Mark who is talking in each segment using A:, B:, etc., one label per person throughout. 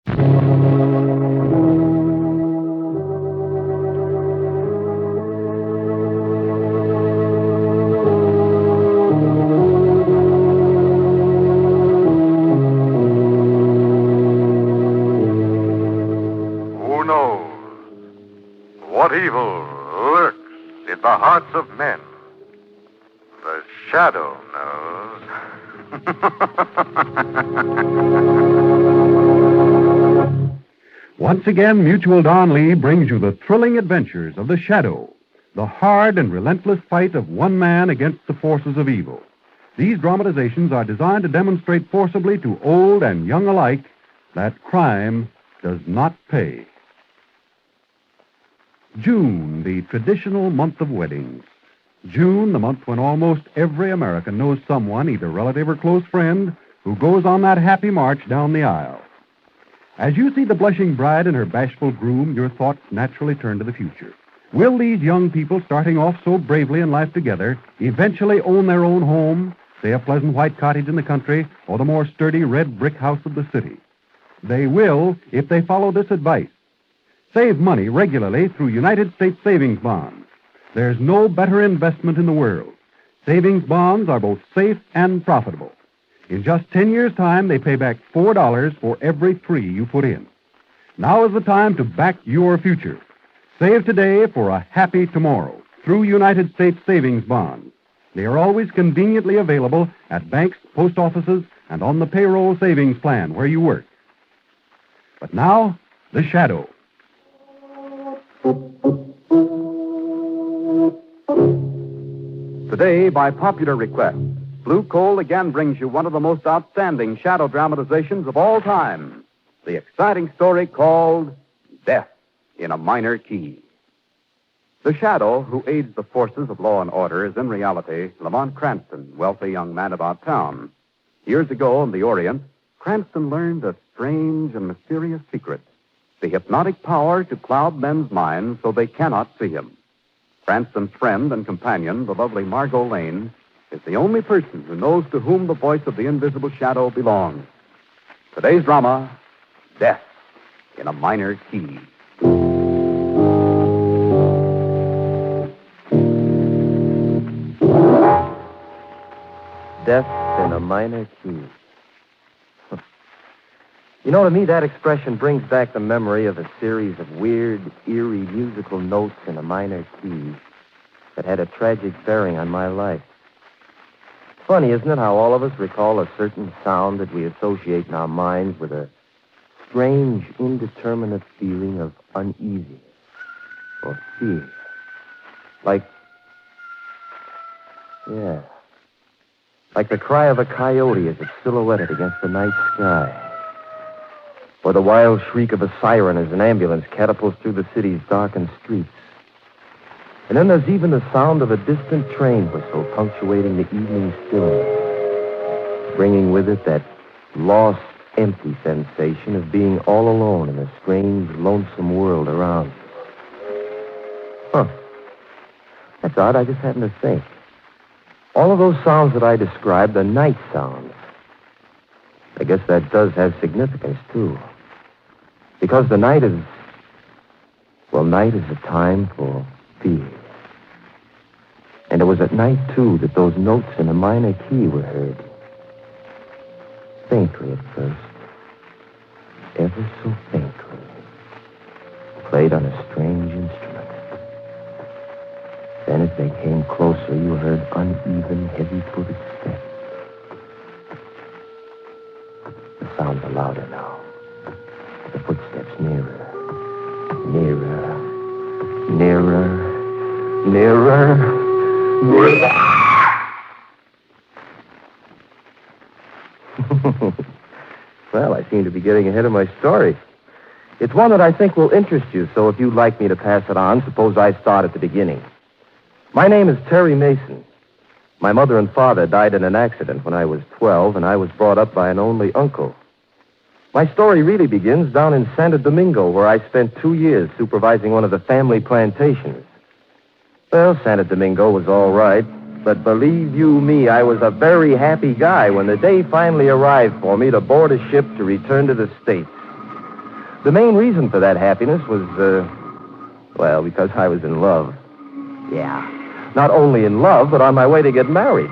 A: Who knows what evil lurks in the hearts of men? The shadow knows.
B: Once again, Mutual Don Lee brings you the thrilling adventures of the Shadow, the hard and relentless fight of one man against the forces of evil. These dramatizations are designed to demonstrate forcibly to old and young alike that crime does not pay. June, the traditional month of weddings. June, the month when almost every American knows someone, either relative or close friend, who goes on that happy march down the aisle. As you see the blushing bride and her bashful groom, your thoughts naturally turn to the future. Will these young people, starting off so bravely in life together, eventually own their own home, say a pleasant white cottage in the country, or the more sturdy red brick house of the city? They will if they follow this advice. Save money regularly through United States savings bonds. There's no better investment in the world. Savings bonds are both safe and profitable. In just 10 years' time, they pay back $4 for every $3 you put in. Now is the time to back your future. Save today for a happy tomorrow through United States savings bonds. They are always conveniently available at banks, post offices, and on the payroll savings plan where you work. But now, the Shadow. Today, by popular request, Blue Coal again brings you one of the most outstanding shadow dramatizations of all time. The exciting story called Death in a Minor Key. The Shadow, who aids the forces of law and order, is in reality Lamont Cranston, wealthy young man about town. Years ago in the Orient, Cranston learned a strange and mysterious secret, the hypnotic power to cloud men's minds so they cannot see him. Cranston's friend and companion, the lovely Margot Lane, is the only person who knows to whom the voice of the invisible shadow belongs. Today's drama, Death in a Minor Key.
C: Death in a minor key. You know, to me, that expression brings back the memory of a series of weird, eerie musical notes in a minor key that had a tragic bearing on my life. Funny, isn't it, how all of us recall a certain sound that we associate in our minds with a strange, indeterminate feeling of uneasiness or fear. Like the cry of a coyote as it's silhouetted against the night sky. Or the wild shriek of a siren as an ambulance catapults through the city's darkened streets. And then there's even the sound of a distant train whistle punctuating the evening stillness, bringing with it that lost, empty sensation of being all alone in a strange, lonesome world around us. That's odd. I just happened to think. All of those sounds that I described are night sounds. I guess that does have significance, too. Because the night is... well, night is a time for fear. And it was at night, too, that those notes in a minor key were heard. Faintly at first. Ever so faintly. Played on a strange instrument. Then as they came closer, you heard uneven, heavy-footed steps. The sounds are louder now. The footsteps nearer. Nearer. Nearer. Nearer. Well, I seem to be getting ahead of my story. It's one that I think will interest you, so if you'd like me to pass it on, suppose I start at the beginning. My name is Terry Mason. My mother and father died in an accident when I was 12, and I was brought up by an only uncle. My story really begins down in Santo Domingo, where I spent 2 years supervising one of the family plantations. Well, Santo Domingo was all right, but believe you me, I was a very happy guy when the day finally arrived for me to board a ship to return to the States. The main reason for that happiness was, because I was in love. Yeah. Not only in love, but on my way to get married.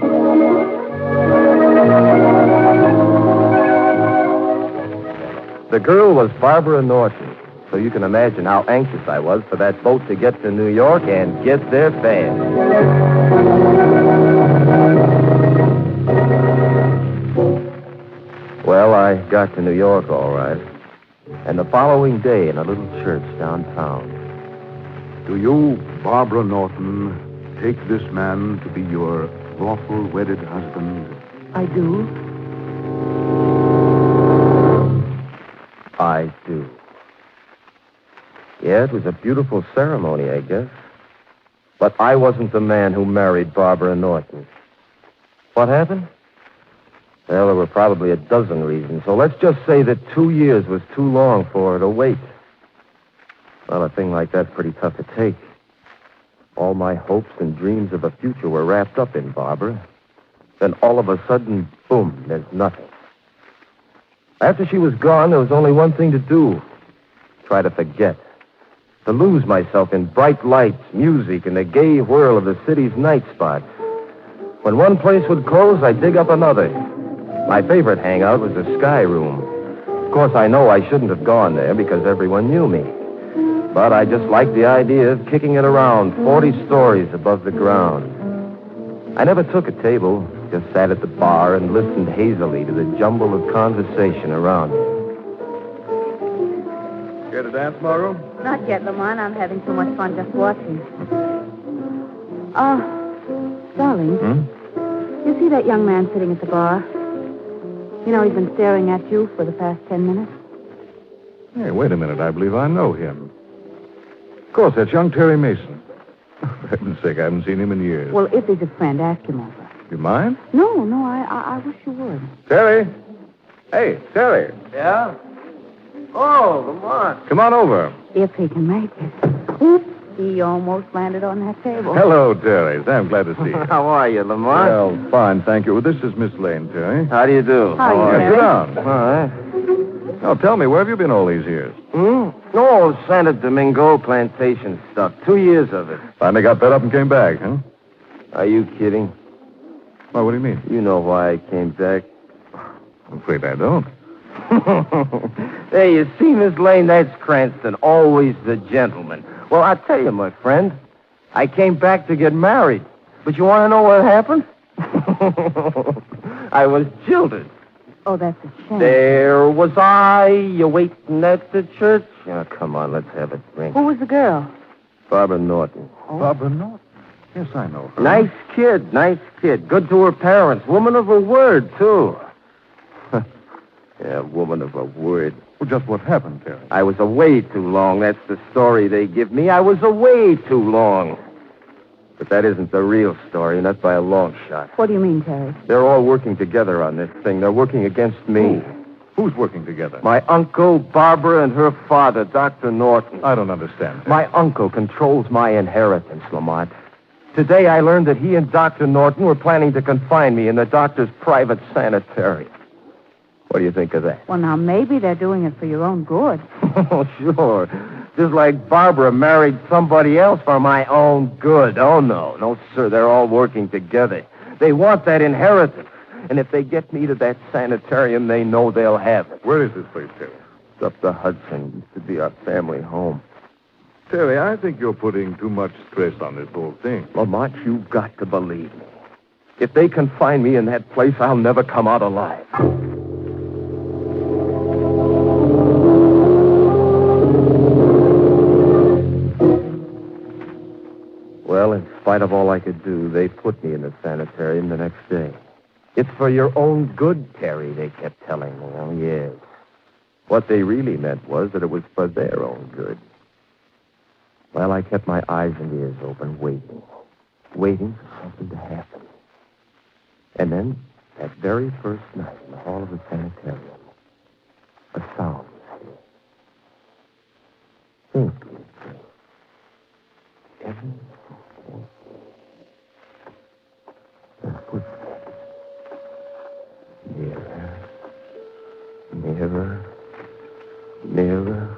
C: The girl was Barbara Norton, so you can imagine how anxious I was for that boat to get to New York and get there fast. Well, I got to New York all right. And the following day in a little church downtown.
B: Do you, Barbara Norton, take this man to be your lawful wedded husband?
D: I do.
C: I do. Yeah, it was a beautiful ceremony, I guess. But I wasn't the man who married Barbara Norton. What happened? Well, there were probably a dozen reasons, so let's just say that 2 years was too long for her to wait. Well, a thing like that's pretty tough to take. All my hopes and dreams of a future were wrapped up in Barbara. Then all of a sudden, boom, there's nothing. After she was gone, there was only one thing to do. Try to forget. To lose myself in bright lights, music, and the gay whirl of the city's night spots. When one place would close, I'd dig up another. My favorite hangout was the Sky Room. Of course, I know I shouldn't have gone there because everyone knew me. But I just liked the idea of kicking it around 40 stories above the ground. I never took a table, just sat at the bar and listened hazily to the jumble of conversation around me.
B: Care to dance, Margot?
D: Not yet, Lamont. I'm having too much fun just watching. Darling. You see that young man sitting at the bar? You know, he's been staring at you for the past 10 minutes.
B: Hey, wait a minute. I believe I know him. Of course, that's young Terry Mason. For heaven's sake, I haven't seen him in years.
D: Well, if he's a friend, ask him over.
B: You mind?
D: No, I wish you would.
B: Terry? Hey, Terry.
C: Yeah? Oh, Lamont.
B: Come on over.
D: If he can make it. Oops, he almost landed on that table.
B: Hello, Terry. I'm glad to see you.
C: How are you, Lamont?
B: Well, fine, thank you. This is Miss Lane, Terry.
C: How do you do?
D: How are you,
B: Sit down.
C: All right.
B: Now, tell me, where have you been all these years?
C: No, Santa Domingo plantation stuff. 2 years of it.
B: Finally got fed up and came back, huh?
C: Are you kidding?
B: Well, what do you mean?
C: You know why I came back.
B: I'm afraid I don't.
C: Hey, you see, Miss Lane, that's Cranston, always the gentleman. Well, I tell you, my friend, I came back to get married. But you want to know what happened? I was jilted.
D: Oh, that's a shame.
C: There was I, you waiting at the church. Oh, come on, let's have a drink.
D: Who was the girl?
C: Barbara Norton.
D: Oh.
B: Barbara Norton? Yes, I know her.
C: Nice kid. Good to her parents. Woman of her word, too. Yeah, woman of her word.
B: Well, just what happened, Terry?
C: I was away too long. That's the story they give me. I was away too long. But that isn't the real story, not by a long shot.
D: What do you mean, Terry?
C: They're all working together on this thing. They're working against me.
B: Who's working together?
C: My uncle, Barbara, and her father, Dr. Norton.
B: I don't understand. Terry.
C: My uncle controls my inheritance, Lamont. Today I learned that he and Dr. Norton were planning to confine me in the doctor's private sanitarium. What do you think of that?
D: Well, now, maybe they're doing it for your own good.
C: Oh, sure. Just like Barbara married somebody else for my own good. Oh, no. No, sir. They're all working together. They want that inheritance. And if they get me to that sanitarium, they know they'll have it.
B: Where is this place, Terry?
C: It's up the Hudson. Used to be our family home.
B: Terry, I think you're putting too much stress on this whole thing.
C: Lamont, you've got to believe me. If they confine me in that place, I'll never come out alive. Well, in spite of all I could do, they put me in the sanitarium the next day. It's for your own good, Terry, they kept telling me. Oh, yes. What they really meant was that it was for their own good. Well, I kept my eyes and ears open, waiting for something to happen. And then, that very first night in the hall of the sanitarium, a sound was heard. Faintly, ever so faintly. The footsteps. Nearer, nearer, nearer.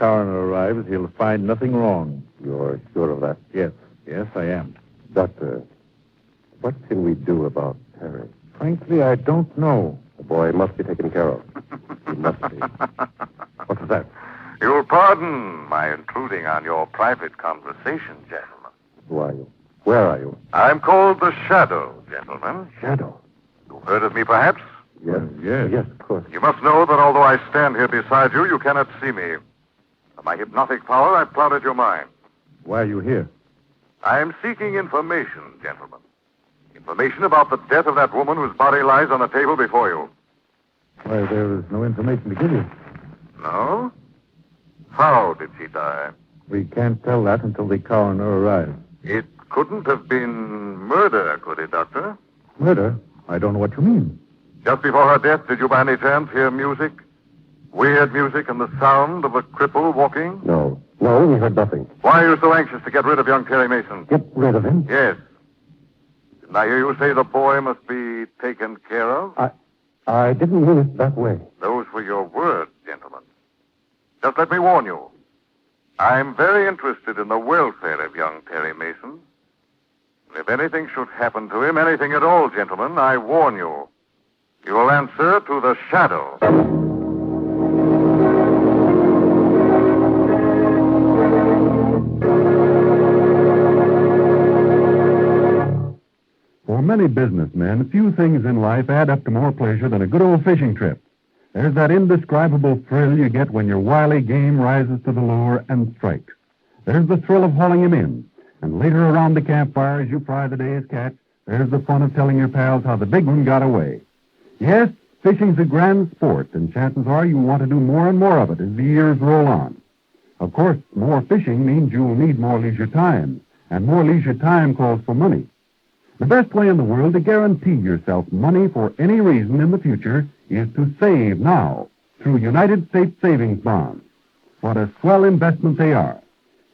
A: coroner arrives, he'll find nothing wrong.
E: You're sure of that?
A: Yes, I am.
E: Doctor, what can we do about Terry?
A: Frankly, I don't know.
E: The boy must be taken care of. He must be. What's that?
F: You'll pardon my intruding on your private conversation, gentlemen.
E: Who are you? Where are you?
F: I'm called the Shadow, gentlemen.
E: Shadow.
F: You've heard of me, perhaps?
E: Yes. Yes, of course.
F: You must know that although I stand here beside you, you cannot see me. By my hypnotic power, I've clouded your mind.
A: Why are you here?
F: I am seeking information, gentlemen. Information about the death of that woman whose body lies on the table before you.
A: Why, there is no information to give you.
F: No? How did she die?
A: We can't tell that until the coroner arrives.
F: It couldn't have been murder, could it, Doctor?
A: Murder? I don't know what you mean.
F: Just before her death, did you by any chance hear music? Weird music and the sound of a cripple walking?
E: No, we heard nothing.
F: Why are you so anxious to get rid of young Terry Mason?
E: Get rid of him?
F: Yes. Didn't I hear you say the boy must be taken care of?
E: I didn't mean it that way.
F: Those were your words, gentlemen. Just let me warn you. I'm very interested in the welfare of young Terry Mason. And if anything should happen to him, anything at all, gentlemen, I warn you, you will answer to the Shadow.
B: For many businessmen, few things in life add up to more pleasure than a good old fishing trip. There's that indescribable thrill you get when your wily game rises to the lure and strikes. There's the thrill of hauling him in. And later around the campfire, as you fry the day's catch, there's the fun of telling your pals how the big one got away. Yes, fishing's a grand sport, and chances are you want to do more and more of it as the years roll on. Of course, more fishing means you'll need more leisure time, and more leisure time calls for money. The best way in the world to guarantee yourself money for any reason in the future is to save now through United States savings bonds. What a swell investment they are.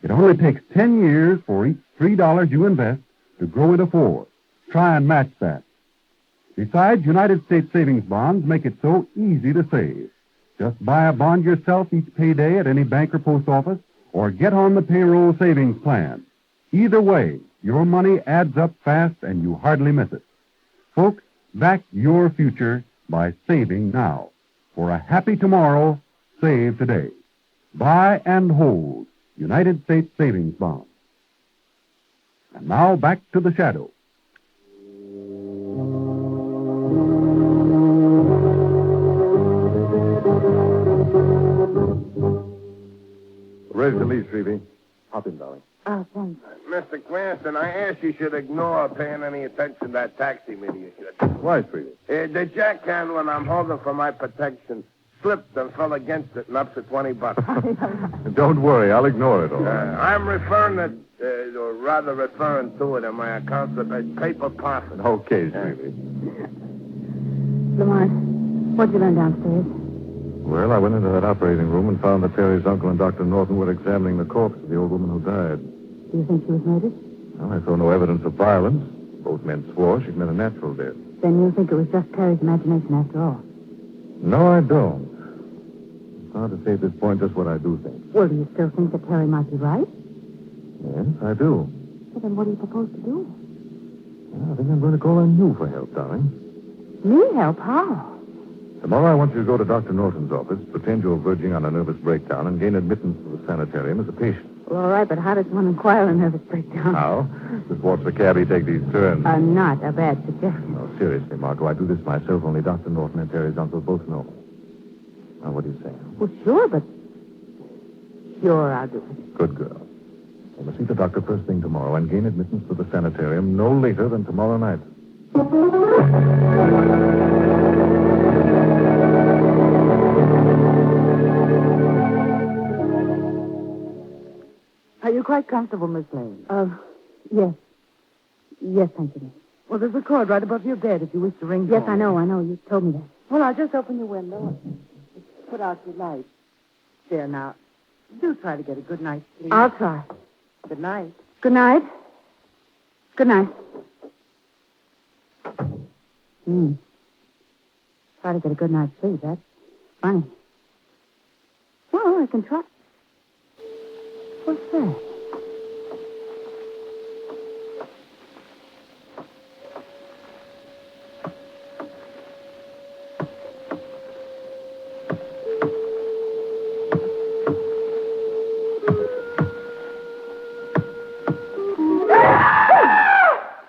B: It only takes 10 years for each $3 you invest to grow into 4. Try and match that. Besides, United States savings bonds make it so easy to save. Just buy a bond yourself each payday at any bank or post office, or get on the payroll savings plan. Either way, your money adds up fast and you hardly miss it. Folks, back your future by saving now. For a happy tomorrow, save today. Buy and hold United States savings bonds. And now back to the Shadow.
A: Ready to leave, Shrevey.
E: Hop in, darling.
D: Oh, thanks.
G: Mr. Cranston, I asked you should ignore paying any attention to that taxi meter you should.
A: Why, Shrevey?
G: The jack handle I'm holding for my protection slipped and fell against it and upset $20.
A: Don't worry, I'll ignore it all.
G: I'm referring to it in my accounts as paper profit.
A: Okay, Shrevey.
D: Lamont, what'd you learn downstairs?
A: Well, I went into that operating room and found that Terry's uncle and Dr. Norton were examining the corpse of the old woman who died.
D: Do you think she was murdered?
A: Well, I saw no evidence of violence. Both men swore she'd met a natural death.
D: Then you think it was just Terry's imagination after all?
A: No, I don't. It's hard to say at this point just what I do think.
D: Well, do you still think that Terry might be right?
A: Yes, I do.
D: Well, then what do you propose to do?
A: Well, I think I'm going to call on you for help, darling.
D: Me help? How?
A: Tomorrow I want you to go to Dr. Norton's office, pretend you're verging on a nervous breakdown, and gain admittance to the sanitarium as a patient.
D: Well, all right, but how does one acquire a nervous breakdown?
A: How? Just watch the cabbie take these turns.
D: Not a bad suggestion.
A: No, seriously, Margot, I do this myself. Only Dr. Norton and Terry's uncle both know. Now, what do you say?
D: Well, sure, but... Sure, I'll do it.
A: Good girl. You must see the doctor first thing tomorrow and gain admittance to the sanitarium no later than tomorrow night.
H: Are you quite comfortable, Miss Lane?
D: Yes. Yes, thank you, miss.
H: Well, there's a cord right above your bed if you wish to ring
D: Yes,
H: for
D: I
H: me.
D: know. You told me that.
H: Well, I'll just open your window and put out your light. There, now. Do try to get a good night's sleep.
D: I'll try.
H: Good night.
D: Good night. Good night. Try to get a good night's sleep. That's funny. Well, I can try. What's that?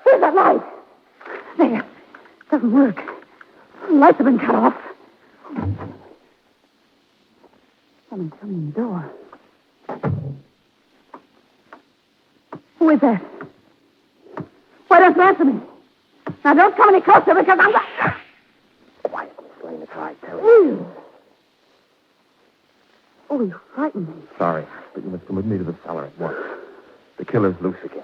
D: Where's that light? There. Doesn't work. The lights have been cut off. Someone's coming in the door. Who is that? Why don't you answer me? Now, don't come any closer because I'm...
C: Quiet, Miss Lane. It's all right, Terry.
D: Oh, you frightened me.
C: Sorry, but you must come with me to the cellar at once. The killer's loose again.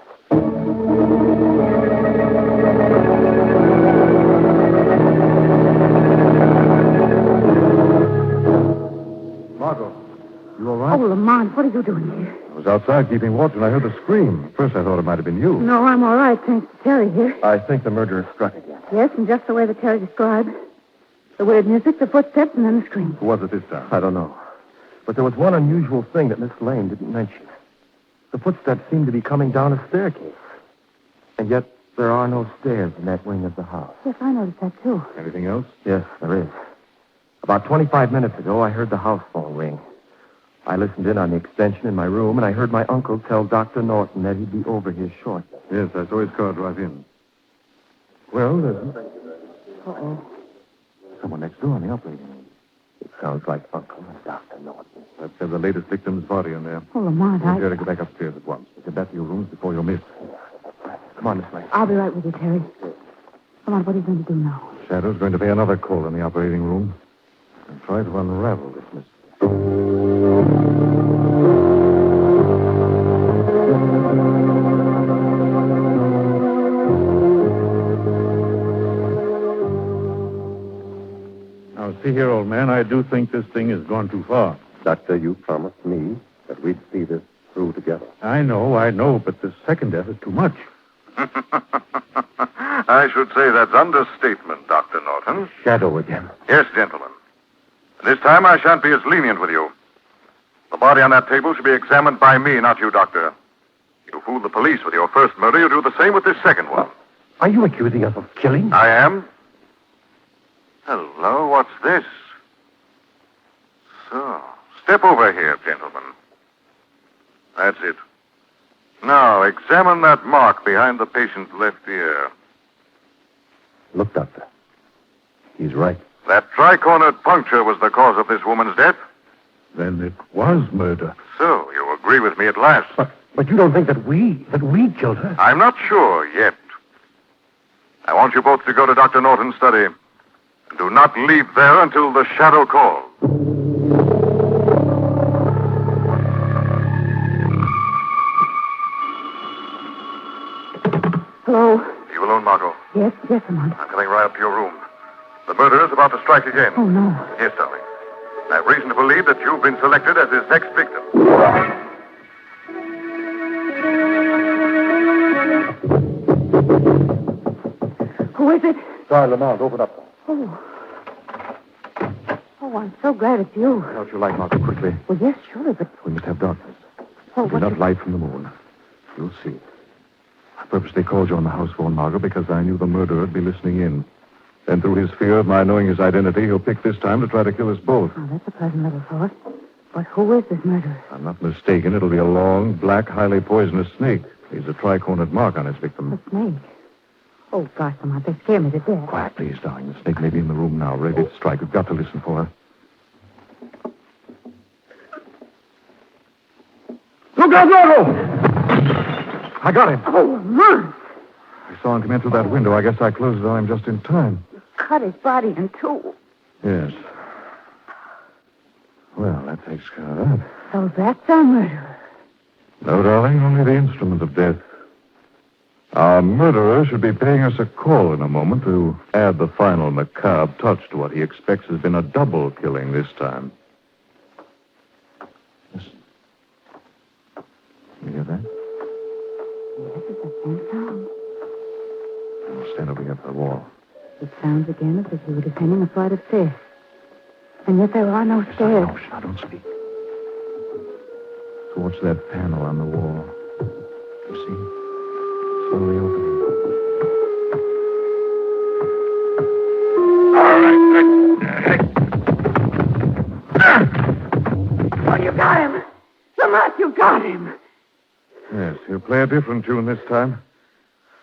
A: Margot, you all right?
D: Oh, Lamont, what are you doing here?
A: I was outside keeping watch and I heard a scream. First I thought it might have been you.
D: No, I'm all right, thanks to Terry here.
C: I think the murderer struck again.
D: Yes, and just the way that Terry described. The weird music, the footsteps, and then the scream.
A: Who was it this time?
C: I don't know. But there was one unusual thing that Miss Lane didn't mention. The footsteps seemed to be coming down a staircase. And yet there are no stairs in that wing of the house.
D: Yes, I noticed that, too.
A: Anything else?
C: Yes, there is. About 25 minutes ago, I heard the house phone ring. I listened in on the extension in my room, and I heard my uncle tell Dr. Norton that he'd be over here shortly.
A: Yes, I saw his car drive in. Well, there's
D: Uh-oh.
A: someone next door in the operating room.
C: It sounds like Uncle and Dr. Norton.
A: Let's have the latest victim's body in there.
D: Oh, Lamont,
A: Jerry, go back upstairs at once. Get back to your rooms before you're missed.
C: Come on, Miss Lane.
D: I'll be right with you, Terry. Lamont, what are you going to do now?
A: Shadow's going to pay another call in the operating room and try to unravel this mystery. Now, see here, old man, I do think this thing has gone too far.
E: Doctor, you promised me that we'd see this through together.
A: I know, but the second death is too much.
F: I should say that's understatement, Dr. Norton.
C: Shadow again.
F: Yes, gentlemen. This time I shan't be as lenient with you. The body on that table should be examined by me, not you, Doctor. You fooled the police with your first murder. You do the same with this second one.
C: Are you accusing us of killing?
F: I am. Hello, what's this? So, step over here, gentlemen. That's it. Now, examine that mark behind the patient's left ear.
C: Look, Doctor. He's right.
F: That tri-cornered puncture was the cause of this woman's death.
A: Then it was murder.
F: So, you agree with me at last.
C: But you don't think that we killed her?
F: I'm not sure yet. I want you both to go to Dr. Norton's study. And do not leave there until the shadow calls.
D: Hello?
F: Are you alone, Margot?
D: Yes, Lamont.
F: I'm coming right up to your room. The murderer's about to strike again.
D: Oh, no.
F: Yes, darling. I have reason to believe that you've been selected as his next victim.
D: Who is it?
C: Sorry, Lamont, open up.
D: Oh, I'm so glad it's you.
A: Don't you like Margot quickly?
D: Well, yes, surely, but...
A: We must have darkness.
D: Oh,
A: Do not light from the moon. You'll see. I purposely called you on the house phone, Margot, because I knew the murderer would be listening in. Then through his fear of my knowing his identity, he'll pick this time to try to kill us both.
D: Oh, that's a pleasant little thought. But who is this murderer?
A: If I'm not mistaken, it'll be a long, black, highly poisonous snake. Leaves a tri-cornered mark on his victim.
D: A snake. Oh, gosh, Lamont, they scare me to death.
A: Quiet, please, darling. The snake may be in the room now, ready to strike. We've got to listen for her. Look out, Margot! I got him.
D: Oh, Lamont!
A: I saw him come in through that window. I guess I closed it on him just in time.
D: Cut his body in two.
A: Yes. Well, that takes care of that.
D: So that's our murderer.
A: No, darling, only the instrument of death. Our murderer should be paying us a call in a moment to add the final macabre touch to what he expects has been a double killing this time. Listen. You hear that?
D: Yes, it's the same sound.
A: I'll stand over here for the wall.
D: It sounds again as if he were descending a flight of stairs. And yet there are no stairs.
A: Now, don't speak. Just watch that panel on the wall. You see? Slowly opening.
H: Oh, you got him. Lamont, you got him.
A: Yes, he'll play a different tune this time.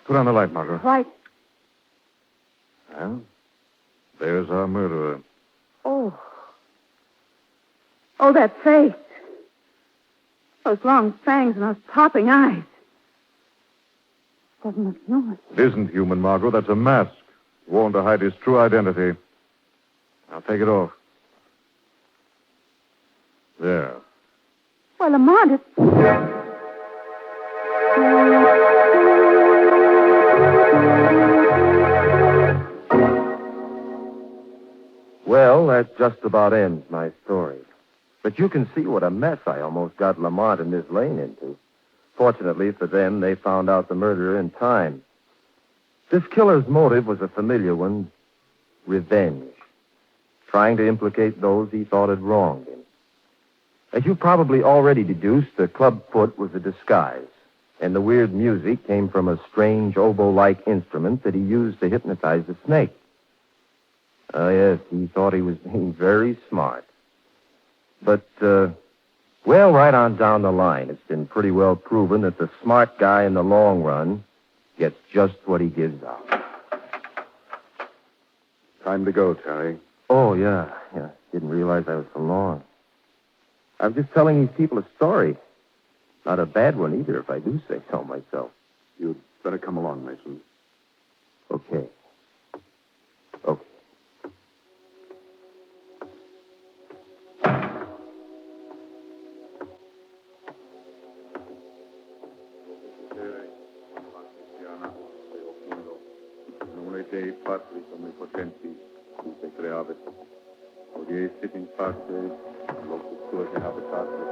A: Put on the light, Margot.
H: Right.
A: And there's our murderer.
D: Oh. Oh, that face. Those long fangs and those popping eyes. Doesn't look human.
A: It isn't human, Margot. That's a mask. Worn to hide his true identity. Now take it off. There.
D: Well, Lamont, it's...
C: Well, that just about ends my story. But you can see what a mess I almost got Lamont and Miss Lane into. Fortunately for them, they found out the murderer in time. This killer's motive was a familiar one, revenge. Trying to implicate those he thought had wronged him. As you probably already deduced, the club foot was a disguise, and the weird music came from a strange oboe-like instrument that he used to hypnotize the snake. Oh, yes, he thought he was being very smart. But, well, right on down the line, it's been pretty well proven that the smart guy in the long run gets just what he gives out.
E: Time to go, Terry.
C: Oh, yeah. Didn't realize I was so long. I'm just telling these people a story. Not a bad one either, if I do say so myself.
E: You'd better come along, Mason.
C: Okay.
E: Dei patri come potenti, tutte creavet. Odie sit in pace, locus tuae habitatis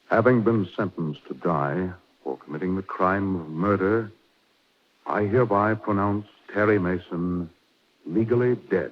A: Having been sentenced to die for committing the crime of murder, I hereby pronounce Terry Mason legally dead.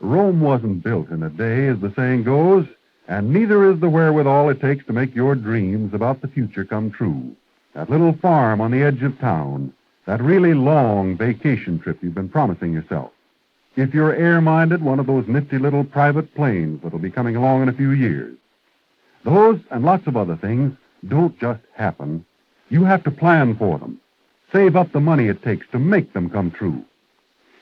B: Rome wasn't built in a day, as the saying goes, and neither is the wherewithal it takes to make your dreams about the future come true. That little farm on the edge of town, that really long vacation trip you've been promising yourself. If you're air-minded, one of those nifty little private planes that'll be coming along in a few years. Those and lots of other things don't just happen. You have to plan for them. Save up the money it takes to make them come true.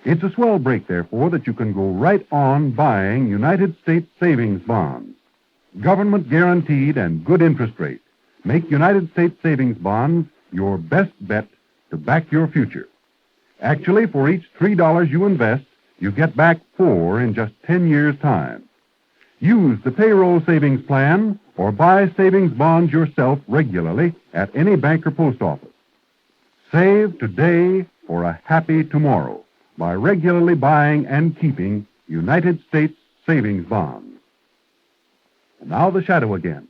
B: It's a swell break, therefore, that you can go right on buying United States savings bonds. Government guaranteed and good interest rate. Make United States savings bonds your best bet to back your future. Actually, for each $3 you invest, you get back $4 in just 10 years' time. Use the payroll savings plan or buy savings bonds yourself regularly at any bank or post office. Save today for a happy tomorrow by regularly buying and keeping United States savings bonds. And now the shadow again.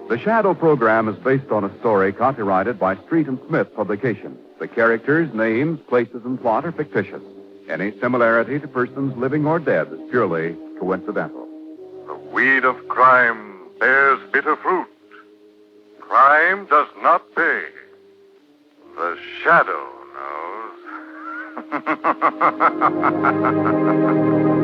I: The Shadow program is based on a story copyrighted by Street and Smith Publications. The characters, names, places, and plot are fictitious. Any similarity to persons living or dead is purely coincidental.
F: The weed of crime bears bitter fruit. Crime does not pay. The shadow knows.